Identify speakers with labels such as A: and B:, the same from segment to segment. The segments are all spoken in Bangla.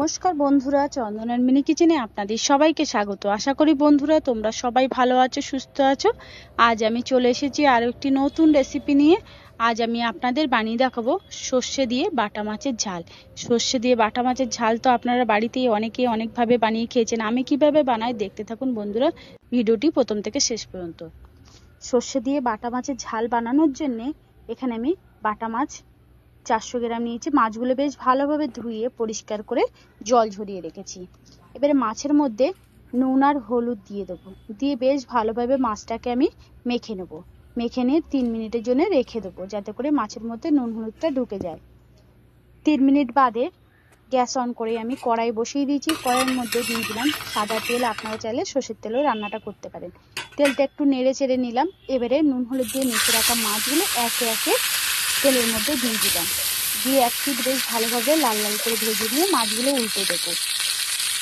A: নমস্কার বন্ধুরা, চন্দনার মিনি কিচেনে আপনাদের সবাইকে স্বাগত। আশা করি বন্ধুরা তোমরা সবাই ভালো আছো, সুস্থ আছো। আজ আমি চলে এসেছি আরো একটি নতুন রেসিপি নিয়ে। আজ আমি আপনাদের বানিয়ে দেখাবো সর্ষে দিয়ে বাটা মাছের ঝাল। সর্ষে দিয়ে বাটা মাছের ঝাল তো আপনারা বাড়িতেই অনেকেই অনেকভাবে বানিয়ে খেয়েছেন। আমি কিভাবে বানাই দেখতে থাকুন বন্ধুরা, ভিডিওটি প্রথম থেকে শেষ পর্যন্ত। সর্ষে দিয়ে বাটা মাছের ঝাল বানানোর জন্যে এখানে আমি বাটা মাছ 400 গ্রাম নিয়েছি। মাছগুলো বেশ ভালোভাবে ধুয়ে পরিষ্কার করে জল ঝরিয়ে রেখেছি। এবারে মাছের মধ্যে নুন আর হলুদ দিয়ে দেবো, দিয়ে বেশ ভালোভাবে মাছটাকে আমি মেখে নেবো। মেখে নিয়ে 3 মিনিটের জন্য রেখে দেবো, যাতে করে মাছের মধ্যে নুন হলুদটা ঢুকে যায়। 3 মিনিট বাদে গ্যাস অন করে আমি কড়াই বসিয়ে দিয়েছি। কড়াইয়ের মধ্যে দিয়ে দিলাম সাদা তেল। আপনারা চাইলে সর্ষের তেলেও রান্নাটা করতে পারেন। তেলটা একটু নেড়ে চেড়ে নিলাম। এবারে নুন হলুদ দিয়ে মেখে রাখা মাছগুলো একে একে তেলের মধ্যে দিয়ে দিলাম। দিয়ে এক পিঠ বেশ ভালোভাবে লাল লাল করে ভেজে নিয়ে মাছগুলো উল্টে দেবো।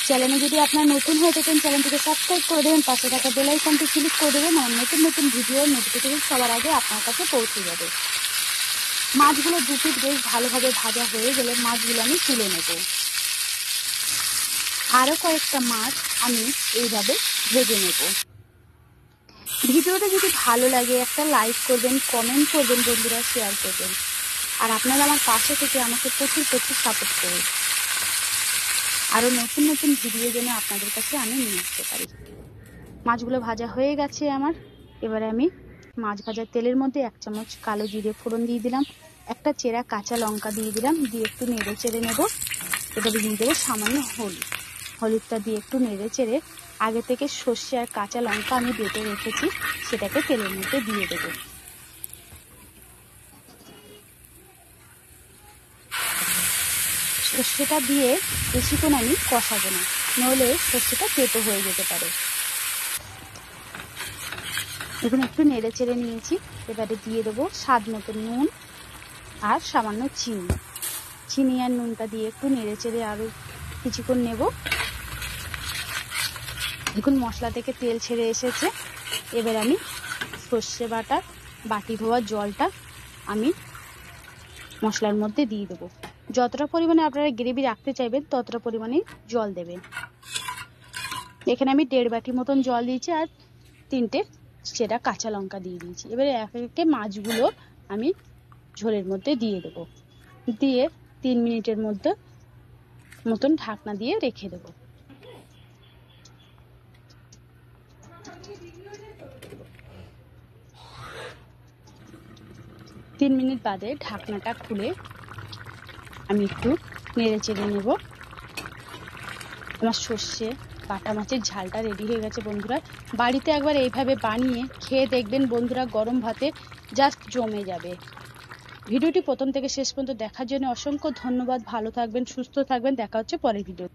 A: চ্যানেলে যদি আপনারা নতুন হয়ে থাকেন চ্যানেলটিকে সাবস্ক্রাইব করে দেবেন, পাশে থাকা বেল আইকনটি ক্লিক করে দেবেন। আমার নতুন নতুন ভিডিও নোটিফিকেশন সবার আগে আপনার কাছে পৌঁছে যাবে। মাছগুলো দু পিঠ বেশ ভালোভাবে ভাজা হয়ে গেলে মাছগুলো আমি তুলে নেব। আরও কয়েকটা মাছ আমি এইভাবে ভেজে নেব। ভিডিওটা যদি ভালো লাগে একটা লাইক করবেন, কমেন্ট করবেন বন্ধুরা, শেয়ার করবেন। আর আপনারা আমার পাশে থেকে আমাকে প্রচুর সাপোর্ট করুন। আরও নতুন নতুন ভিডিও যেন আপনাদের কাছে আমি নিয়ে আসতে পারি। মাছগুলো ভাজা হয়ে গেছে আমার। এবারে আমি মাছ ভাজার তেলের মধ্যে 1 চামচ কালো জিরে ফোড়ন দিয়ে দিলাম, একটা চেরা কাঁচা লঙ্কা দিয়ে দিলাম, দিয়ে একটু নেড়ে চেড়ে নেব। এবারে দিয়ে দেবো সামান্য হলুদটা দিয়ে একটু নেড়ে চেড়ে আগে থেকে সর্ষে আর কাঁচা লঙ্কা আমি বেটে রেখেছি সেটাকে তেলের মধ্যে দিয়ে দেবো। সর্ষেটা দিয়ে বেশিক্ষণ আমি কষাবো না, নইলে সর্ষেটা তেতো হয়ে যেতে পারে। এখন একটু নেড়ে চেড়ে নিয়েছি। এবারে দিয়ে দেবো স্বাদ মতো নুন আর সামান্য চিনি আর নুনটা দিয়ে একটু নেড়ে চেড়ে আরো কিছুক্ষণ নেব। এখন মশলা থেকে তেল ছেড়ে এসেছে। এবার আমি সর্ষে বাটা বাটি ধোয়া জলটা আমি মশলার মধ্যে দিয়ে দেবো। যতটা পরিমাণে আপনারা গ্রেভি রাখতে চাইবেন ততটা পরিমাণে জল দেবেন। এখানে আমি 1.5 বাটি মতন জল দিয়েছি আর 3টে সেটা কাঁচা লঙ্কা দিয়ে দিয়েছি। এবারে এক একে মাছগুলো আমি ঝোলের মধ্যে দিয়ে দেবো, দিয়ে 3 মিনিটের মতন ঢাকনা দিয়ে রেখে দেবো। তিন মিনিট বাদে ঢাকনাটা খুলে আমি একটু নেড়ে চেড়ে নেব। আমার সর্ষে বাটা মাছের ঝালটা রেডি হয়ে গেছে বন্ধুরা। বাড়িতে একবার এইভাবে বানিয়ে খেয়ে দেখবেন বন্ধুরা, গরম ভাতে জাস্ট জমে যাবে। ভিডিওটি প্রথম থেকে শেষ পর্যন্ত দেখার জন্য অসংখ্য ধন্যবাদ। ভালো থাকবেন, সুস্থ থাকবেন। দেখা হচ্ছে পরের ভিডিও।